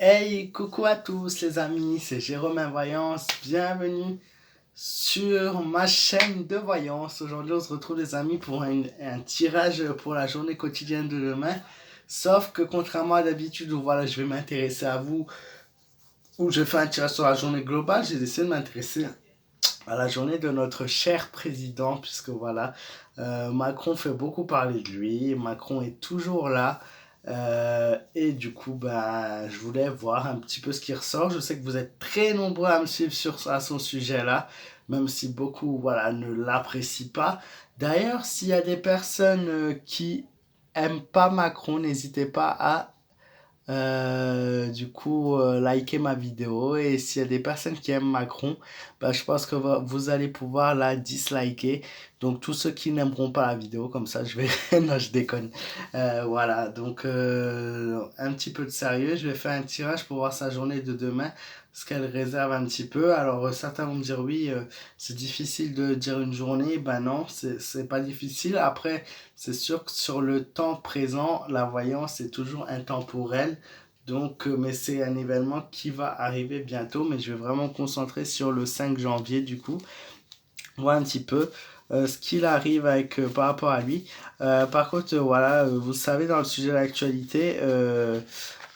Hey, coucou à tous les amis, c'est Jérôme Voyance. Bienvenue sur ma chaîne de voyance. Aujourd'hui, on se retrouve les amis pour un tirage pour la journée quotidienne de demain. Sauf que contrairement à d'habitude où voilà, je vais m'intéresser à vous, où je fais un tirage sur la journée globale, j'ai décidé de m'intéresser à la journée de notre cher président, puisque voilà, Macron fait beaucoup parler de lui, Macron est toujours là, et du coup, bah, je voulais voir un petit peu ce qui ressort. Je sais que vous êtes très nombreux à me suivre à son sujet-là, même si beaucoup voilà, ne l'apprécient pas. D'ailleurs, s'il y a des personnes qui aiment pas Macron, n'hésitez pas à liker ma vidéo. Et s'il y a des personnes qui aiment Macron, bah, je pense que vous allez pouvoir la disliker. Donc, tous ceux qui n'aimeront pas la vidéo, comme ça, je vais. Non, je déconne. Voilà, donc un petit peu de sérieux. Je vais faire un tirage pour voir sa journée de demain, ce qu'elle réserve un petit peu. Alors, certains vont me dire oui, c'est difficile de dire une journée. Ben non, c'est pas difficile. Après, c'est sûr que sur le temps présent, la voyance est toujours intemporelle. Donc, mais c'est un événement qui va arriver bientôt, mais je vais vraiment me concentrer sur le 5 janvier du coup. Voir un petit peu ce qu'il arrive avec par rapport à lui. Par contre, voilà, vous savez, dans le sujet de l'actualité,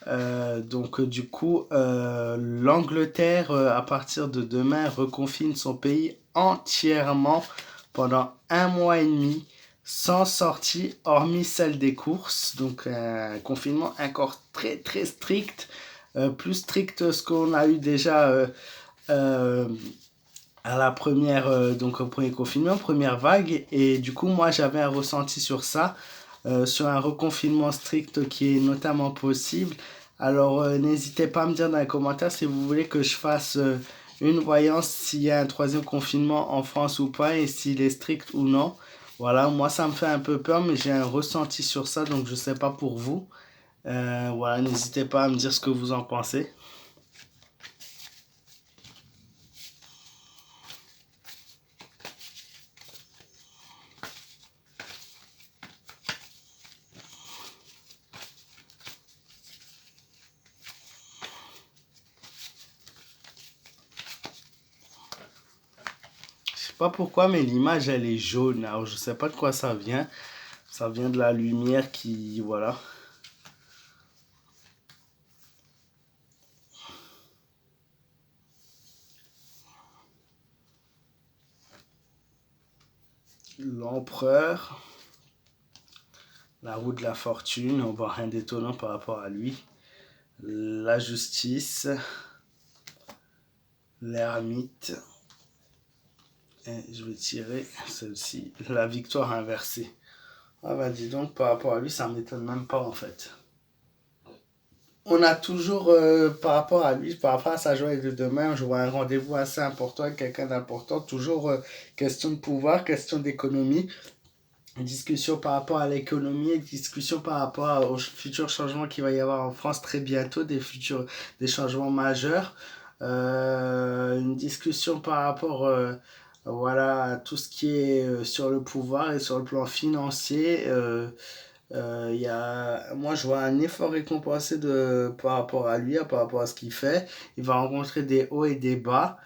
du coup, l'Angleterre, à partir de demain, reconfine son pays entièrement pendant un mois et demi, sans sortie, hormis celle des courses. Donc, un confinement encore très très strict, plus strict que ce qu'on a eu déjà euh, à la première, donc au premier confinement, première vague. Et du coup, moi, j'avais un ressenti sur ça, sur un reconfinement strict qui est notamment possible. Alors, n'hésitez pas à me dire dans les commentaires si vous voulez que je fasse une voyance s'il y a un troisième confinement en France ou pas et s'il est strict ou non. Voilà, moi, ça me fait un peu peur, mais j'ai un ressenti sur ça, donc je sais pas pour vous. Voilà, n'hésitez pas à me dire ce que vous en pensez. Je sais pas pourquoi, mais l'image elle est jaune. Alors je sais pas de quoi ça vient. Ça vient de la lumière qui, voilà. L'empereur, la roue de la fortune, on voit rien d'étonnant par rapport à lui. La justice, l'ermite. Et je vais tirer celle-ci, la victoire inversée. Ah bah dis donc, par rapport à lui, ça m'étonne même pas en fait. On a toujours, par rapport à lui, par rapport à sa journée de demain, je vois un rendez-vous assez important avec quelqu'un d'important. Toujours question de pouvoir, question d'économie, discussion par rapport à l'économie, discussion par rapport aux futurs changements qu'il va y avoir en France très bientôt, des changements majeurs. Une discussion par rapport voilà, à tout ce qui est sur le pouvoir et sur le plan financier. Moi, je vois un effort récompensé par rapport à lui, par rapport à ce qu'il fait. Il va rencontrer des hauts et des bas.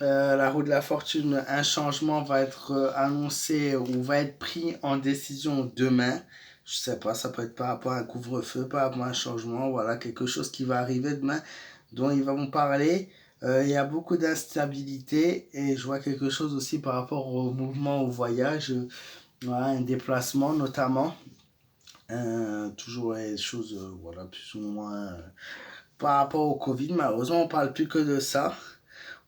La roue de la fortune, un changement va être annoncé ou va être pris en décision demain. Je sais pas, ça peut être par rapport à un couvre-feu, par rapport à un changement, voilà, quelque chose qui va arriver demain dont ils vont parler. Il y a beaucoup d'instabilité et je vois quelque chose aussi par rapport au mouvement, au voyage, voilà, un déplacement notamment. Toujours des choses, voilà, plus ou moins par rapport au Covid. Malheureusement, on parle plus que de ça.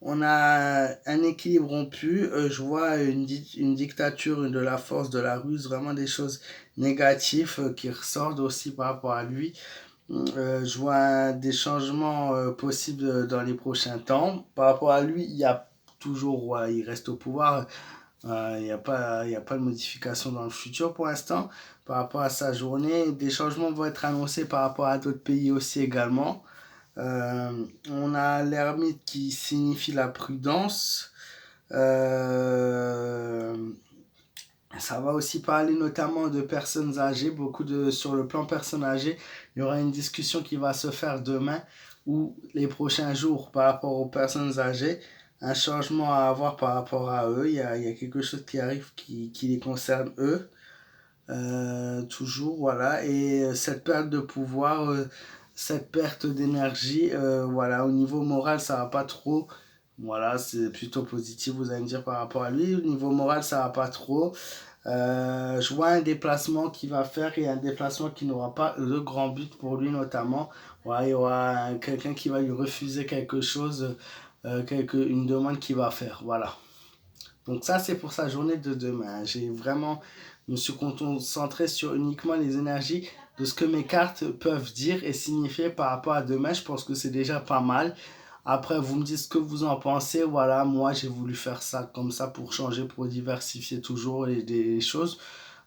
On a un équilibre rompu. Je vois une dictature de la force, de la ruse, vraiment des choses négatives qui ressortent aussi par rapport à lui. Je vois des changements possibles dans les prochains temps. Par rapport à lui, il y a toujours, ouais, il reste au pouvoir. Il y a pas de modification dans le futur pour l'instant. Par rapport à sa journée, des changements vont être annoncés par rapport à d'autres pays aussi également. On a l'ermite qui signifie la prudence. Euh, Ça va aussi parler notamment de personnes âgées, sur le plan personnes âgées. Il y aura une discussion qui va se faire demain ou les prochains jours par rapport aux personnes âgées. Un changement à avoir par rapport à eux. Il y a quelque chose qui arrive qui les concerne eux. Toujours, voilà. Et cette perte de pouvoir, cette perte d'énergie, voilà, au niveau moral, ça va pas trop. Voilà, c'est plutôt positif, vous allez me dire par rapport à lui. Au niveau moral, ça va pas trop. Je vois un déplacement qu'il va faire et un déplacement qui n'aura pas de grand but pour lui notamment. Voilà, il y aura quelqu'un qui va lui refuser quelque chose, une demande qu'il va faire. Voilà. Donc ça, c'est pour sa journée de demain. J'ai vraiment, je me suis concentré sur uniquement les énergies de ce que mes cartes peuvent dire et signifier par rapport à demain. Je pense que c'est déjà pas mal. Après, vous me dites ce que vous en pensez. Voilà, moi, j'ai voulu faire ça comme ça pour changer, pour diversifier toujours les choses.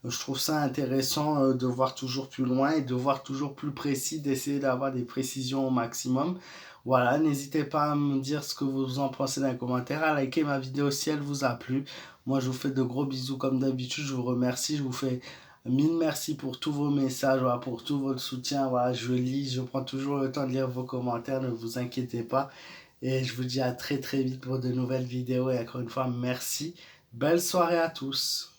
Je trouve ça intéressant de voir toujours plus loin et de voir toujours plus précis, d'essayer d'avoir des précisions au maximum. Voilà, n'hésitez pas à me dire ce que vous en pensez dans les commentaires, à liker ma vidéo si elle vous a plu. Moi, je vous fais de gros bisous comme d'habitude. Je vous remercie. Je vous fais mille merci pour tous vos messages, voilà, pour tout votre soutien. Voilà, je lis, je prends toujours le temps de lire vos commentaires. Ne vous inquiétez pas. Et je vous dis à très très vite pour de nouvelles vidéos. Et encore une fois, merci. Belle soirée à tous.